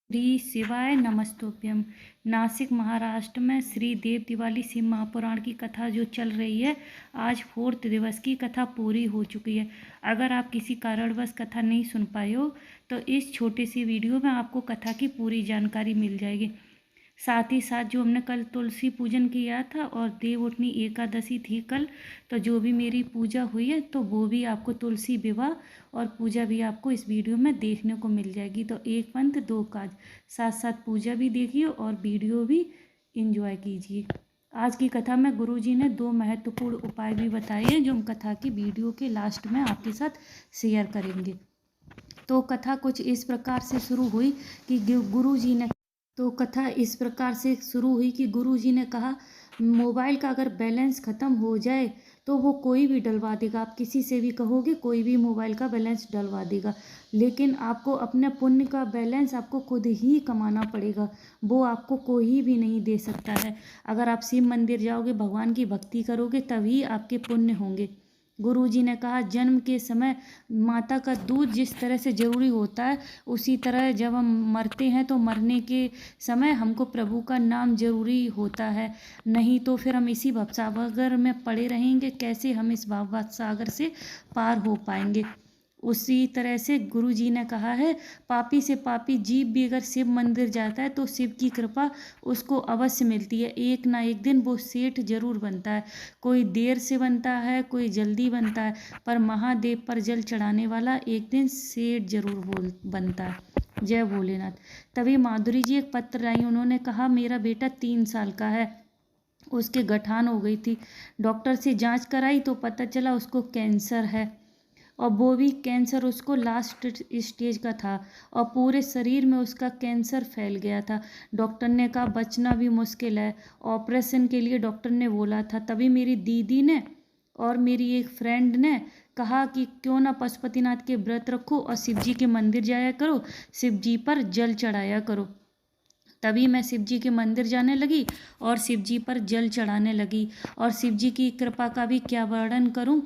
श्री शिवाय नमस्तुभ्यम। नासिक महाराष्ट्र में श्री देव दिवाली शिव महापुराण की कथा जो चल रही है, आज 4th दिवस की कथा पूरी हो चुकी है। अगर आप किसी कारणवश कथा नहीं सुन पाए हो तो इस छोटे सी वीडियो में आपको कथा की पूरी जानकारी मिल जाएगी। साथ ही साथ जो हमने कल तुलसी पूजन किया था और देवउठनी एकादशी थी कल, तो जो भी मेरी पूजा हुई है तो वो भी आपको तुलसी विवाह और पूजा भी आपको इस वीडियो में देखने को मिल जाएगी। तो एक पंथ दो काज, साथ साथ पूजा भी देखिए और वीडियो भी एंजॉय कीजिए। आज की कथा में गुरुजी ने 2 महत्वपूर्ण उपाय भी बताए हैं जो हम कथा की वीडियो के लास्ट में आपके साथ शेयर करेंगे। तो कथा कुछ इस प्रकार से शुरू हुई कि गुरुजी ने कथा इस प्रकार से शुरू हुई कि गुरुजी ने कहा, मोबाइल का अगर बैलेंस ख़त्म हो जाए तो वो कोई भी डलवा देगा। आप किसी से भी कहोगे, कोई भी मोबाइल का बैलेंस डलवा देगा, लेकिन आपको अपने पुण्य का बैलेंस आपको खुद ही कमाना पड़ेगा। वो आपको कोई भी नहीं दे सकता है। अगर आप शिव मंदिर जाओगे, भगवान की भक्ति करोगे, तभी आपके पुण्य होंगे। गुरुजी ने कहा, जन्म के समय माता का दूध जिस तरह से ज़रूरी होता है, उसी तरह जब हम मरते हैं तो मरने के समय हमको प्रभु का नाम ज़रूरी होता है। नहीं तो फिर हम इसी भवसागर में पड़े रहेंगे। कैसे हम इस भवसागर से पार हो पाएंगे। उसी तरह से गुरुजी ने कहा है, पापी से पापी जीव भी अगर शिव मंदिर जाता है तो शिव की कृपा उसको अवश्य मिलती है। एक ना एक दिन वो सेठ जरूर बनता है। कोई देर से बनता है, कोई जल्दी बनता है, पर महादेव पर जल चढ़ाने वाला एक दिन सेठ जरूर बनता है। जय भोलेनाथ। तभी माधुरी जी एक पत्र लाई। उन्होंने कहा, मेरा बेटा 3 साल का है, उसके गठान हो गई थी। डॉक्टर से जांच कराई तो पता चला उसको कैंसर है, और वो भी कैंसर उसको लास्ट स्टेज का था और पूरे शरीर में उसका कैंसर फैल गया था। डॉक्टर ने कहा बचना भी मुश्किल है, ऑपरेशन के लिए डॉक्टर ने बोला था। तभी मेरी दीदी ने और मेरी एक फ्रेंड ने कहा कि क्यों ना पशुपतिनाथ के व्रत रखो और शिव जी के मंदिर जाया करो, शिव जी पर जल चढ़ाया करो। तभी मैं शिव जी के मंदिर जाने लगी और शिव जी पर जल चढ़ाने लगी। और शिव जी की कृपा का भी क्या वर्णन करूं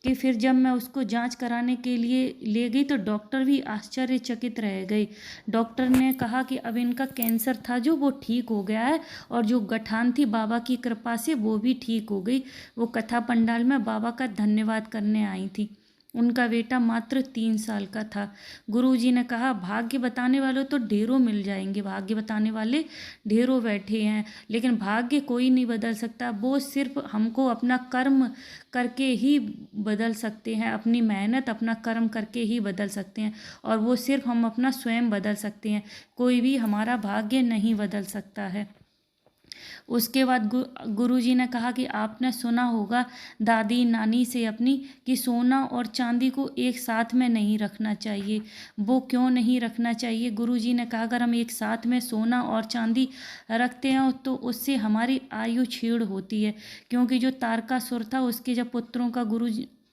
कि फिर जब मैं उसको जांच कराने के लिए ले गई तो डॉक्टर भी आश्चर्यचकित रह गए। डॉक्टर ने कहा कि अब इनका कैंसर था जो वो ठीक हो गया है, और जो गठान थी बाबा की कृपा से वो भी ठीक हो गई। वो कथा पंडाल में बाबा का धन्यवाद करने आई थी। उनका बेटा मात्र 3 साल का था। गुरुजी ने कहा, भाग्य बताने वाले तो ढेरों मिल जाएंगे, भाग्य बताने वाले ढेरों बैठे हैं, लेकिन भाग्य कोई नहीं बदल सकता। वो सिर्फ हमको अपना कर्म करके ही बदल सकते हैं, अपनी मेहनत अपना कर्म करके ही बदल सकते हैं, और वो सिर्फ हम अपना स्वयं बदल सकते हैं। कोई भी हमारा भाग्य नहीं बदल सकता है। उसके बाद गुरुजी ने कहा कि आपने सुना होगा दादी नानी से अपनी कि सोना और चांदी को एक साथ में नहीं रखना चाहिए। वो क्यों नहीं रखना चाहिए? गुरुजी ने कहा, अगर हम एक साथ में सोना और चांदी रखते हैं तो उससे हमारी आयु क्षीण होती है। क्योंकि जो तारकासुर था उसके जब पुत्रों का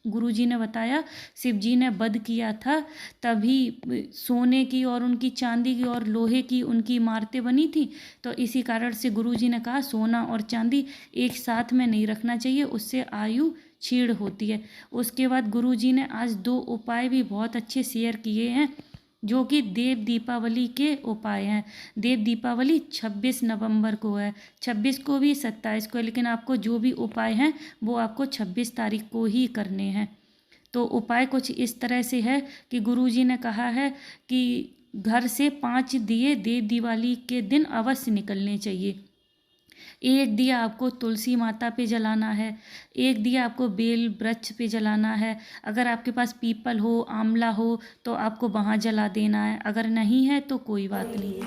गुरुजी ने बताया शिव जी ने वध किया था, तभी सोने की और उनकी चांदी की और लोहे की उनकी इमारतें बनी थी। तो इसी कारण से गुरुजी ने कहा सोना और चांदी एक साथ में नहीं रखना चाहिए, उससे आयु क्षीण होती है। उसके बाद गुरुजी ने आज 2 उपाय भी बहुत अच्छे शेयर किए हैं जो कि देव दीपावली के उपाय हैं। देव दीपावली 26 नवंबर को है, 26 को भी 27 को है, लेकिन आपको जो भी उपाय हैं वो आपको 26 तारीख को ही करने हैं। तो उपाय कुछ इस तरह से है कि गुरुजी ने कहा है कि घर से 5 दिए देव दिवाली के दिन अवश्य निकलने चाहिए। एक दिया आपको तुलसी माता पे जलाना है, एक दिया आपको बेल वृक्ष पे जलाना है। अगर आपके पास पीपल हो, आंवला हो तो आपको वहाँ जला देना है, अगर नहीं है तो कोई बात नहीं।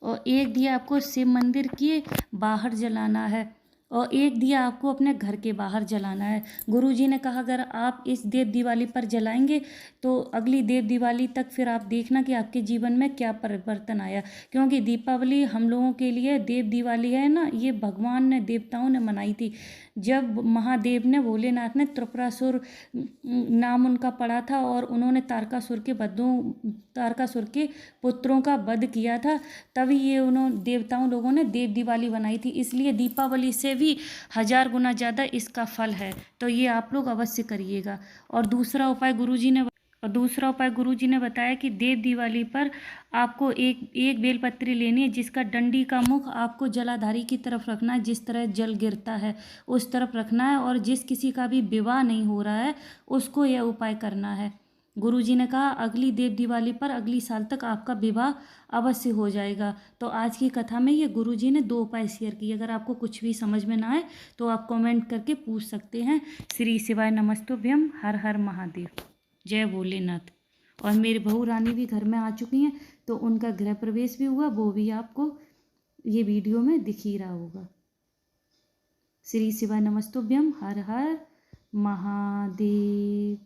और एक दिया आपको शिव मंदिर के बाहर जलाना है। और एक दिया आपको अपने घर के बाहर जलाना है। गुरुजी ने कहा अगर आप इस देव दिवाली पर जलाएंगे तो अगली देव दिवाली तक फिर आप देखना कि आपके जीवन में क्या परिवर्तन आया। क्योंकि दीपावली हम लोगों के लिए देव दिवाली है ना, ये भगवान ने देवताओं ने मनाई थी। जब महादेव ने भोलेनाथ ने त्रिपुरासुर नाम उनका पड़ा था और उन्होंने तारकासुर के पुत्रों का वध किया था, तभी ये उन्होंने देवताओं लोगों ने देव दिवाली बनाई थी। इसलिए दीपावली से भी 1000 गुना ज़्यादा इसका फल है, तो ये आप लोग अवश्य करिएगा। और दूसरा उपाय गुरुजी ने बताया कि देव दिवाली पर आपको एक बेलपत्री लेनी है, जिसका डंडी का मुख आपको जलाधारी की तरफ रखना है, जिस तरह जल गिरता है उस तरफ रखना है। और जिस किसी का भी विवाह नहीं हो रहा है उसको यह उपाय करना है। गुरुजी ने कहा अगली देव दिवाली पर अगली साल तक आपका विवाह अवश्य हो जाएगा। तो आज की कथा में ये गुरुजी ने 2 उपाय शेयर किए। अगर आपको कुछ भी समझ में ना आए तो आप कमेंट करके पूछ सकते हैं। श्री शिवाय नमस्तुभ्यम। हर हर महादेव। जय भोलेनाथ। और मेरी बहू रानी भी घर में आ चुकी हैं, तो उनका गृह प्रवेश भी हुआ, वो भी आपको ये वीडियो में दिख ही रहा होगा। श्री शिवाय नमस्तुभ्यम। हर हर महादेव।